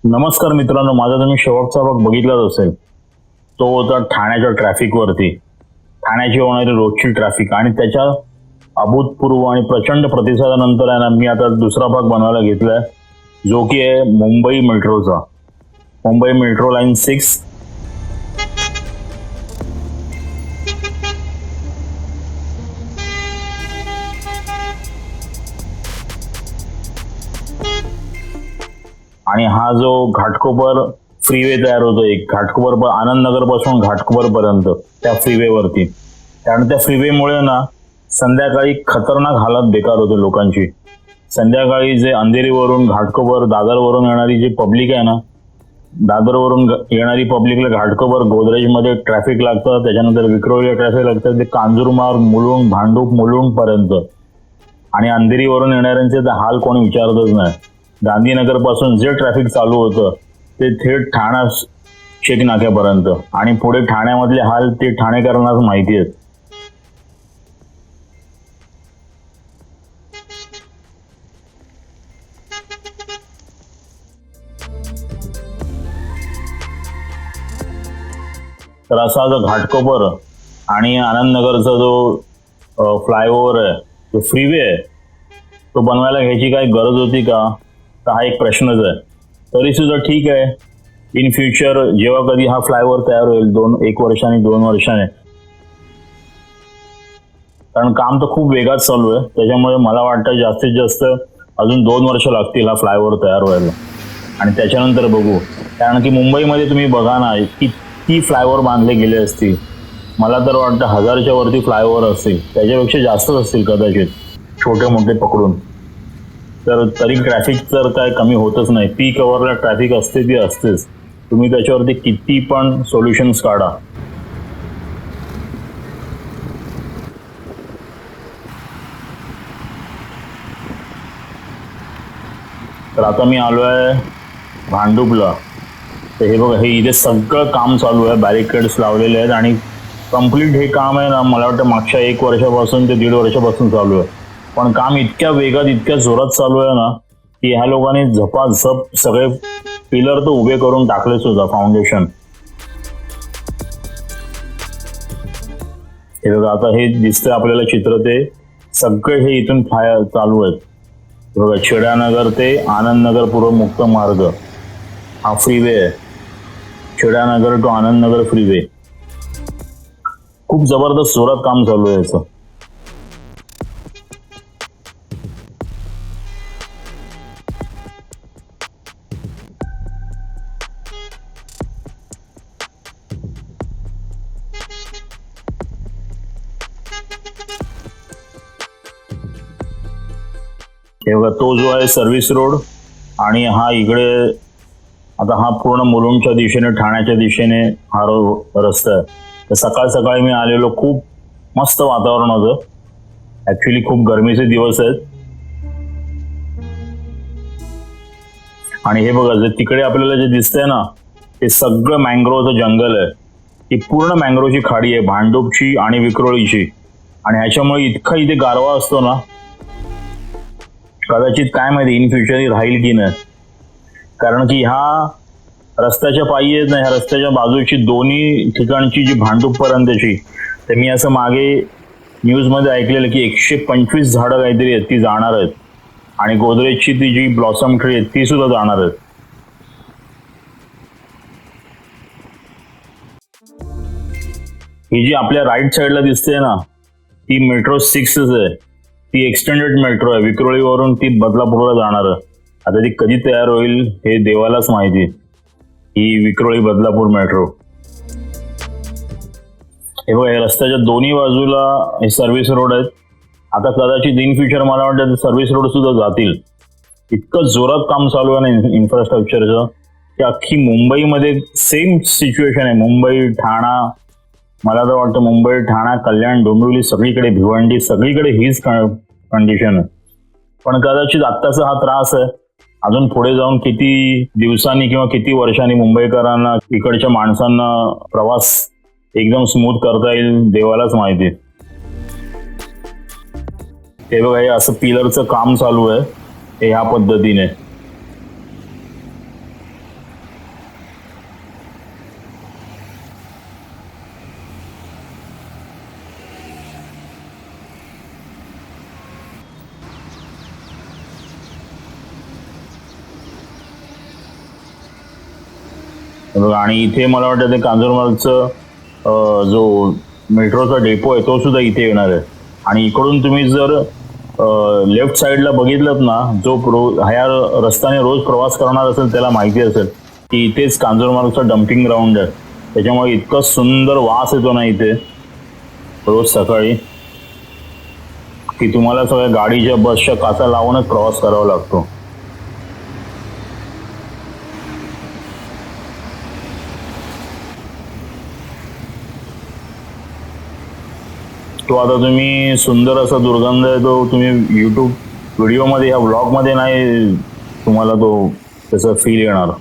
नमस्कार मित्रांनो, माझा तुम्ही शेवटचा भाग बघितलाच असेल. तो होता ठाण्याच्या ट्रॅफिकवरती. ठाण्याची होणारी रोजची ट्रॅफिक आणि त्याच्या अभूतपूर्व आणि प्रचंड प्रतिसादानंतर आहे ना, मी आता दुसरा भाग बनवायला घेतलाय, जो की आहे मुंबई मेट्रोचा. Mumbai metro line 6. आणि हा जो घाटकोपर फ्रीवे तयार होतो, एक घाटकोपर आनंद नगर पासून घाटकोपर पर्यंत त्या फ्रीवेवरती. कारण त्या फ्रीवेमुळे ना संध्याकाळी खतरनाक हालत बेकार होते लोकांची. संध्याकाळी जे अंधेरीवरून घाटकोपर दादरवरून येणारी जी पब्लिक आहे ना, दादरवरून येणारी पब्लिकला घाटकोपर गोदरेजमध्ये ट्रॅफिक लागतं, त्याच्यानंतर विक्रोळीला ट्रॅफिक लागतं, ते कांजूरमार्ग मुलुंड भांडूप मुलुंड पर्यंत. आणि अंधेरीवरून येणाऱ्यांचे तर हाल कोणी विचारतच नाही. गांधीनगर पासून जे ट्रॅफिक चालू होतं ते थेट ठाणा शेक नाक्यापर्यंत, आणि पुढे ठाण्यामधले हाल ते ठाणेकरांनाच माहिती आहेत. तर असा जो घाटकोपर आणि आनंदनगरचा जो फ्लायओव्हर आहे, जो फ्रीवे आहे, तो बनवायला घ्यायची काही गरज होती का, तर हा एक प्रश्नच आहे. तरी सुद्धा ठीक आहे, इन फ्युचर जेव्हा कधी हा फ्लायओव्हर तयार होईल, 1 वर्षाने 2 वर्षाने, कारण काम तर खूप वेगात चालू आहे, त्याच्यामुळे मला वाटतं जास्तीत जास्त अजून 2 वर्ष लागतील हा फ्लायओव्हर तयार व्हायला. आणि त्याच्यानंतर बघू. कारण की मुंबईमध्ये तुम्ही बघा ना, किती फ्लायओव्हर बांधले गेले असतील. मला तर वाटतं 1000च्या वरती फ्लायओव्हर असतील, त्याच्यापेक्षा जास्तच असतील कदाचित, छोटे मोठे पकडून. तर तरी ट्रॅफिक तर काय कमी होतच नाही. पीक अवरला ट्रॅफिक असते ती असतेच. तुम्ही त्याच्यावरती किती पण सोल्युशन्स काढा. तर आता मी आलोय भांडूपला. तर हे बघा, हे इथे सगळं काम चालू आहे, बॅरिकेड्स लावलेले आहेत आणि कम्प्लीट हे काम आहे ना, मला वाटतं मागच्या 1 वर्षापासून ते 1.5 वर्षापासून चालू आहे. पण काम इतक्या वेगात इतक्या जोरात चालू आहे ना, की ह्या लोकांनी झपाझप सगळे पिलर तर उभे करून टाकले सुद्धा, फाउंडेशन. हे बघा, आता हे दिसतंय आपल्याला चित्र, ते सगळे हे इथून चालू आहेत. बघा, छेडानगर ते आनंदनगर पूर्व मुक्त मार्ग हा फ्रीवे आहे. Chhedanagar to Anandnagar freeway. खूप जबरदस्त जोरात काम चालू आहे याचं. हे बघा, तो जो आहे सर्व्हिस रोड, आणि हा इकडे आता हा पूर्ण मुलुंडच्या दिशेने ठाण्याच्या दिशेने हा रस्ता आहे. तर सकाळ सकाळी मी आलेलो, खूप मस्त वातावरण होतं. ऍक्च्युली खूप गरमीचे दिवस आहेत. आणि हे बघा, जे तिकडे आपल्याला जे दिसतंय ना, ते सगळं मँग्रोवचं जंगल आहे. ही पूर्ण मँग्रोवची खाडी आहे, भांडूपची आणि विक्रोळीची. आणि ह्याच्यामुळे इतका इथे गारवा असतो ना, कदाचित काय माहिती इन फ्युचर राहील की नाही. कारण की ह्या रस्त्याच्या पायी येत नाही, ह्या रस्त्याच्या बाजूची दोन्ही ठिकाणची जी भांडूप पर्यंतची, तर मी असं मागे न्यूजमध्ये ऐकलेलं की 125 झाडं काहीतरी आहेत, ती जाणार आहेत. आणि गोदरेजची ती जी ब्लॉसम ट्री आहे, ती सुद्धा जाणार आहेत. ही जी आपल्या राईट साईडला दिसते ना, ती मेट्रो 6 आहे. ती एक्सटेंडेड मेट्रो आहे. विक्रोळीवरून ती बदलापूरला जाणार आहे. आता ती कधी तयार होईल हे देवालाच माहिती, ही विक्रोळी बदलापूर मेट्रो. हे बघा, या रस्त्याच्या दोन्ही बाजूला हे सर्व्हिस रोड आहेत. आता कदाचित इन फ्युचर मला वाटतं सर्व्हिस रोड सुद्धा जातील. इतकं जोरात काम चालू आहे ना इन्फ्रास्ट्रक्चरचं, की अख्खी मुंबईमध्ये सेम सिच्युएशन आहे. मुंबई, ठाणा, मला तर वाटतं मुंबई, ठाणा, कल्याण, डोंबिवली, सगळीकडे भिवंडी, सगळीकडे हीच कंडिशन आहे. पण कदाचित आत्ताचा हा त्रास आहे, अजून पुढे जाऊन किती दिवसांनी किंवा किती वर्षांनी मुंबईकरांना, इकडच्या माणसांना प्रवास एकदम स्मूथ करता येईल देवालाच माहिती. ते बघा, हे असं पिलरचं काम चालू आहे हे ह्या पद्धतीने. हे बघा, आणि इथे मला वाटतं ते कांजूरमार्गचं जो मेट्रोचा डेपो आहे तो सुद्धा इथे येणार आहे. आणि इकडून तुम्ही जर लेफ्ट साईडला बघितलं ना, जो ह्या रस्त्याने रोज प्रवास करणार असेल त्याला माहिती असेल की इथेच कांजूरमार्गचं डम्पिंग ग्राउंड आहे. त्याच्यामुळे इतकं सुंदर वास येतो ना इथे रोज सकाळी की तुम्हाला सगळ्या गाडीच्या बसच्या काचा लावूनच प्रवास करावा लागतो. तो आता तुम्ही सुंदर असा दुर्गंध आहे तो तुम्ही युट्यूब व्हिडिओमध्ये या ब्लॉगमध्ये नाही तुम्हाला तो त्याचा फील येणार.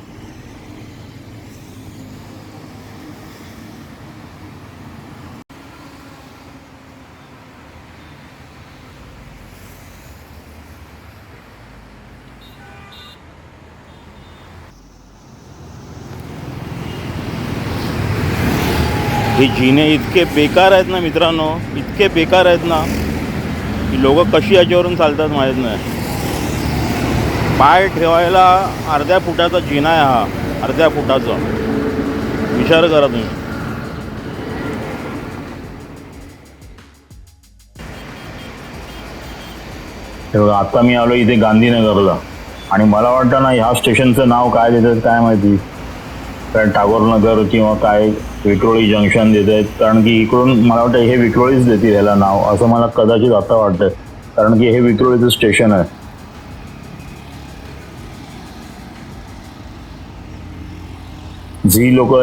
हे जिने इतके बेकार आहेत ना मित्रांनो, इतके बेकार आहेत ना की लोक कशी याच्यावरून चालतात माहीत नाही. पाय ठेवायला अर्ध्या फुटाचा जिना आहे हा, अर्ध्या फुटाचा. विचार करा तुम्ही. हे बघा, आता मी आलो इथे गांधीनगरला आणि मला वाटतं ना ह्या स्टेशनचं नाव काय देतात काय माहिती, काय टागोरनगर किंवा काय विक्रोळी जंक्शन देत आहेत. कारण की इकडून मला वाटतं हे विक्रोळीच देतील ह्याला नाव, असं मला कदाचित आता वाटतं. कारण की हे विक्रोळीचं स्टेशन आहे. जी लोक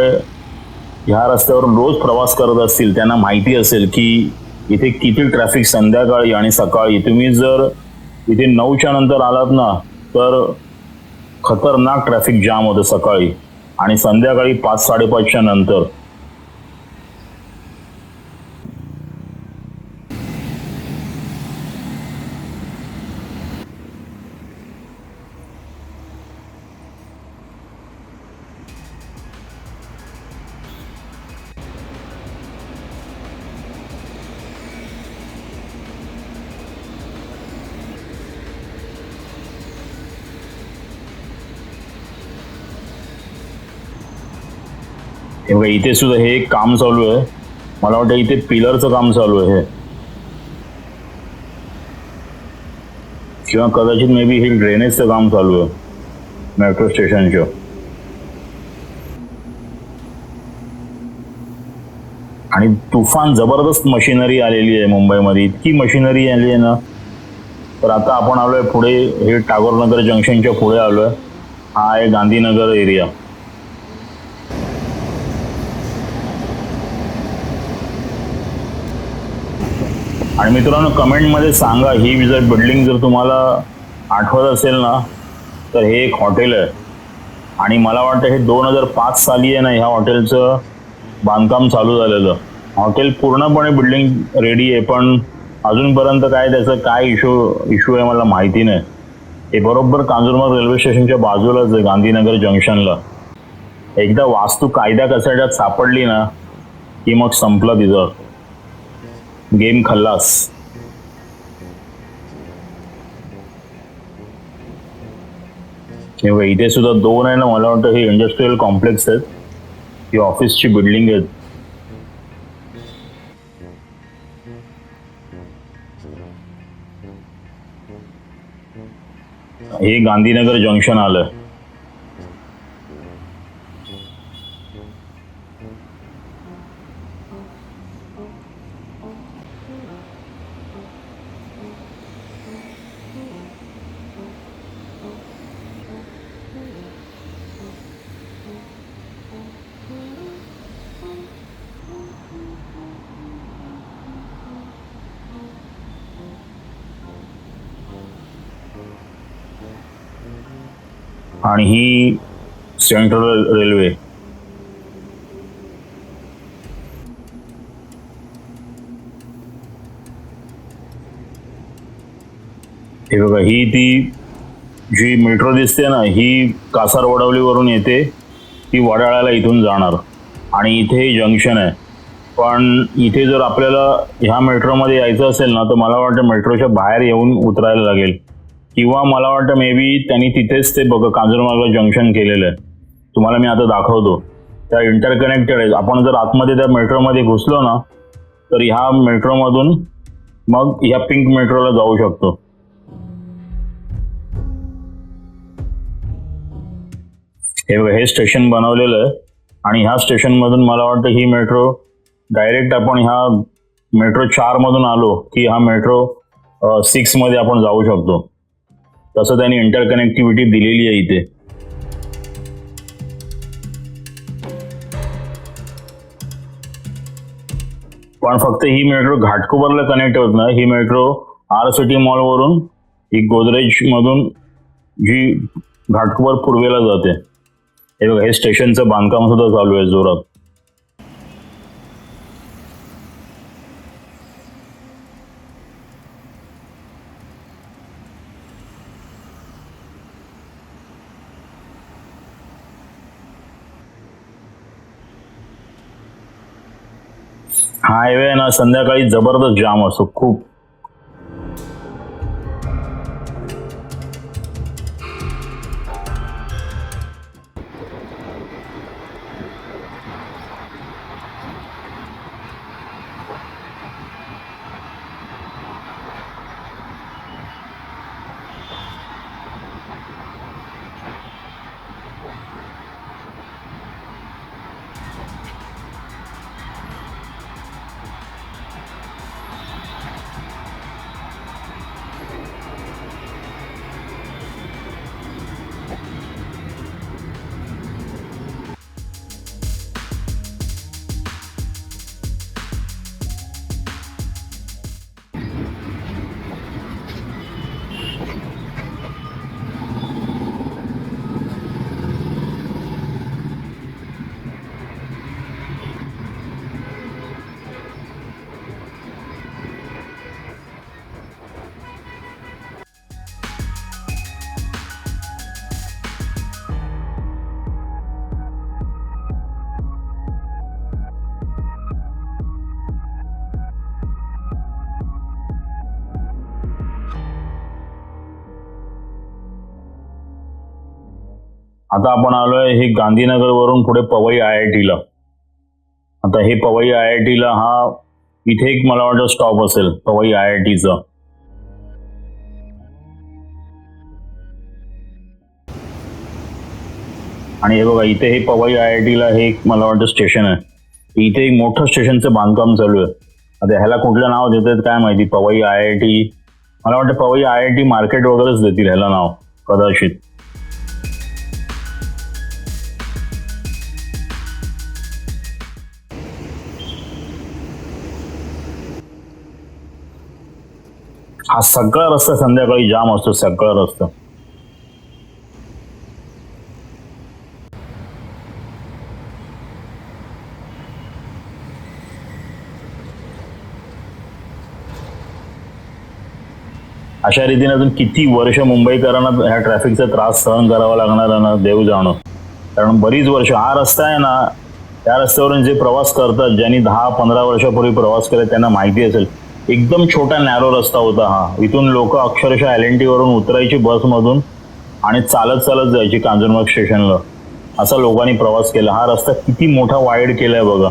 ह्या रस्त्यावर रोज प्रवास करत असतील त्यांना माहिती असेल की इथे किती ट्रॅफिक संध्याकाळी आणि सकाळी. तुम्ही जर इथे 9च्या नंतर आलात ना तर खतरनाक ट्रॅफिक जाम होतं सकाळी आणि संध्याकाळी 5-5:30च्या नंतर. हे बघा, इथे सुद्धा हे एक काम चालू आहे. मला वाटतं इथे पिलरचं काम चालू आहे किंवा कदाचित मे बी हे ड्रेनेजचं काम चालू आहे मेट्रो स्टेशनचं. आणि तुफान जबरदस्त मशिनरी आलेली आहे मुंबईमध्ये, इतकी मशिनरी आली आहे ना. तर आता आपण आलोय पुढे, हे टागोरनगर जंक्शनच्या पुढे आलोय. हा आहे गांधीनगर एरिया. आणि मित्रांनो, कमेंटमध्ये सांगा ही जर बिल्डिंग जर तुम्हाला आठवत असेल ना तर हे एक हॉटेल आहे. आणि मला वाटतं हे 2005 साली आहे ना ह्या हॉटेलचं बांधकाम चालू झालेलं. हॉटेल पूर्णपणे बिल्डिंग रेडी आहे, पण अजूनपर्यंत काय त्याचं काय इश्यू आहे मला माहिती नाही. हे बरोबर कांजूरमार्ग रेल्वे स्टेशनच्या बाजूलाच आहे गांधीनगर जंक्शनला. एकदा वास्तू कायदा कसाड्यात सापडली ना की मग संपला तिथं गेम, खल्लास. इथे सुद्धा 2 आहे ना, मला वाटतं हे इंडस्ट्रियल कॉम्प्लेक्स आहेत, ही ऑफिसची बिल्डिंग आहेत. हे गांधीनगर जंक्शन आलं. आणि ही सेंट्रल रेल्वे. हे बघा, ही ती जी मेट्रो दिसते ना, ही कासार वडवलीवरून येते, ती वडाळ्याला इथून जाणार आणि इथे जंक्शन आहे. पण इथे जर आपल्याला ह्या मेट्रोमध्ये यायचं असेल ना, तर मला वाटतं मेट्रोच्या बाहेर येऊन उतरायला लागेल, किंवा मला वाटतं मे बी त्यांनी तिथेच ते बघा कांजूरमार्ग जंक्शन केलेलं आहे. तुम्हाला मी आता दाखवतो. त्या इंटरकनेक्टेड आहे. आपण जर आतमध्ये त्या मेट्रोमध्ये घुसलो ना, तर ह्या मेट्रोमधून मग ह्या पिंक मेट्रोला जाऊ शकतो. हे बघा, हे स्टेशन बनवलेलं आहे आणि ह्या स्टेशनमधून मला वाटतं ही मेट्रो डायरेक्ट आपण ह्या मेट्रो 4 मधून आलो की हा मेट्रो 6 मध्ये आपण जाऊ शकतो. तसं त्यांनी इंटरकनेक्टिव्हिटी दिलेली आहे इथे. पण फक्त ही मेट्रो घाटकोपरला कनेक्ट होत नाही. ही मेट्रो आर सिटी मॉल वरून ही गोदरेज मधून जी घाटकोपर पूर्वेला जाते. हे बघा, हे स्टेशनचं बांधकाम सुद्धा चालू आहे जोरात. हा हायवे ना संध्याकाळी जबरदस्त जाम असतो खूप. आता आपण आलोय हे गांधीनगर वरून पुढे पवई IIT ला. आता हे पवई IIT ला हा इथे एक मला वाटतं स्टॉप असेल पवई IIT चा. आणि हे बघा, इथे हे पवई IIT ला हे एक मला वाटतं स्टेशन आहे. इथे एक मोठं स्टेशनचं बांधकाम चालू आहे. आता ह्याला कुठलं नाव देतात काय माहिती. पवई IIT, मला वाटतं पवई IIT मार्केट वगैरेच देतील ह्याला नाव कदाचित. हा सगळा रस्ता संध्याकाळी जाम असतो, सगळा रस्ता. अशा रीतीने अजून किती वर्ष मुंबईकरांना ह्या ट्रॅफिकचा त्रास सहन करावा लागणार आहे ना, देव जाणो. कारण बरीच वर्ष हा रस्ता आहे ना, त्या रस्त्यावरून जे प्रवास करतात, ज्यांनी 10-15 वर्षापूर्वी प्रवास केला त्यांना माहिती असेल. एकदम छोटा नॅरो रस्ता होता हा. इथून लोक अक्षरशः LNT वरून उतरायची बसमधून आणि चालत चालत जायची कांजूरमार्ग स्टेशनला. असा लोकांनी प्रवास केला. हा रस्ता किती मोठा वाईड केलाय बघा.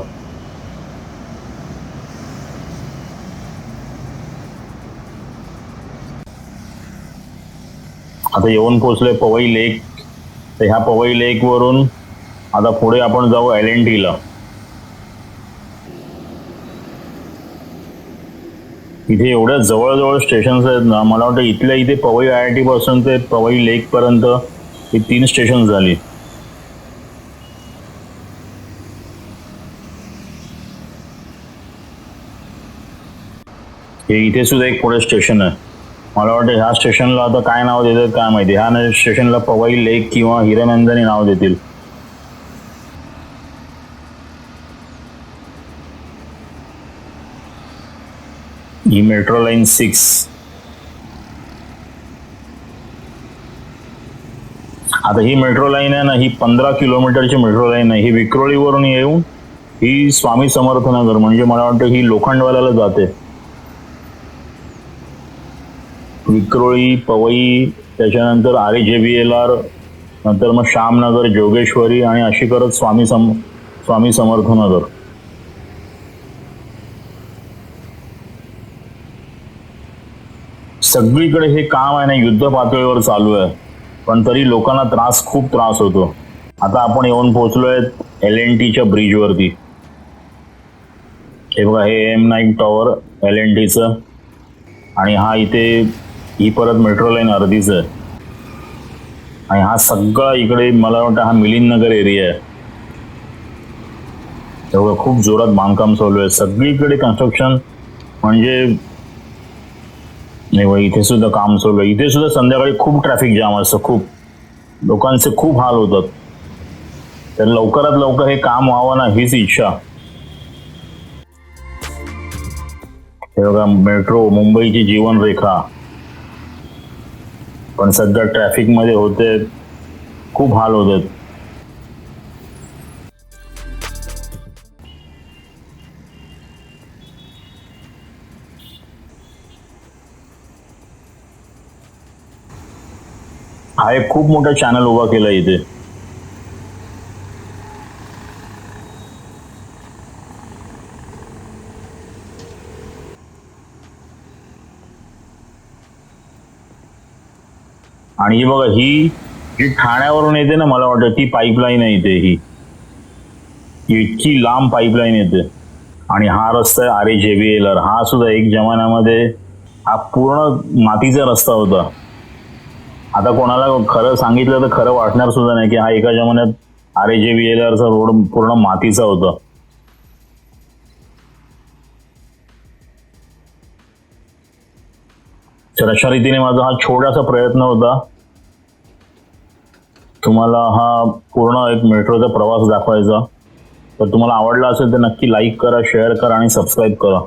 आता येऊन पोहोचलोय पवई लेक. तर ह्या पवई लेक वरून आता पुढे आपण जाऊ LNT ला. इथे एवढ्या जवळजवळ स्टेशन्स आहेत ना, मला वाटतं इथल्या इथे पवई IIT पासून ते पवई लेक पर्यंत ही 3 स्टेशन झाली. हे इथे सुद्धा एक पुढे स्टेशन आहे. मला वाटतं ह्या स्टेशनला आता काय नाव देतात काय माहिती. ह्या स्टेशनला पवई लेक किंवा हिरनंदनी नाव देतील. ही मेट्रो लाईन 6. आता ही मेट्रो लाईन आहे ना, ही 15 किलोमीटरची मेट्रो लाईन आहे. ही विक्रोळीवरून येऊन ही स्वामी समर्थ नगर म्हणजे मला वाटतं ही लोखंडवाल्याला जाते. विक्रोळी, पवई, त्याच्यानंतर RJBLR, नंतर मग श्यामनगर, जोगेश्वरी आणि अशी करत स्वामी समर्थ नगर. सगळीकडे हे काम आहे ना युद्ध पातळीवर चालू आहे, पण तरी लोकांना खूप त्रास होतो. आता आपण येऊन पोहोचलोय LNTच्या ब्रिजवरती. हे बघा, हे M नाईक टॉवर LNTचं, आणि हा इथे ही परत मेट्रो लाईन अर्धीच आहे. आणि हा सगळा इकडे मला वाटतं हा मिलिंद नगर एरिया आहे. तेव्हा खूप जोरात बांधकाम चालू आहे सगळीकडे. कन्स्ट्रक्शन म्हणजे नाही बघ, इथे सुद्धा काम चालू आहे. इथे सुद्धा संध्याकाळी खूप ट्रॅफिक जाम असतं, खूप लोकांचे खूप हाल होतात. तर लवकरात लवकर हे काम व्हावं ना, हीच इच्छा. हे बघा, मेट्रो मुंबईची जीवनरेखा, पण सध्या ट्रॅफिक मध्ये होते, खूप हाल होतात. हा एक खूप मोठा चॅनल उभा केला इथे. आणि ही बघा, ही जी ठाण्यावरून येते ना, मला वाटतं ती पाईपलाईन आहे इथे. ही इतकी लांब पाईपलाईन येते. आणि हा रस्ता आहे RJBLR. हा सुद्धा एक जमान्यामध्ये हा पूर्ण मातीचा रस्ता होता. आता कोणाला खरं सांगितलं तर खरं वाटणार सुद्धा नाही की हा एका जमान्यात RJBLRचा रोड पूर्ण मातीचा होता. तर अशा रीतीने माझा हा छोटासा प्रयत्न होता तुम्हाला हा पूर्ण एक मेट्रोचा प्रवास दाखवायचा. तर तुम्हाला आवडला असेल तर नक्की लाईक करा, शेअर करा आणि सबस्क्राईब करा.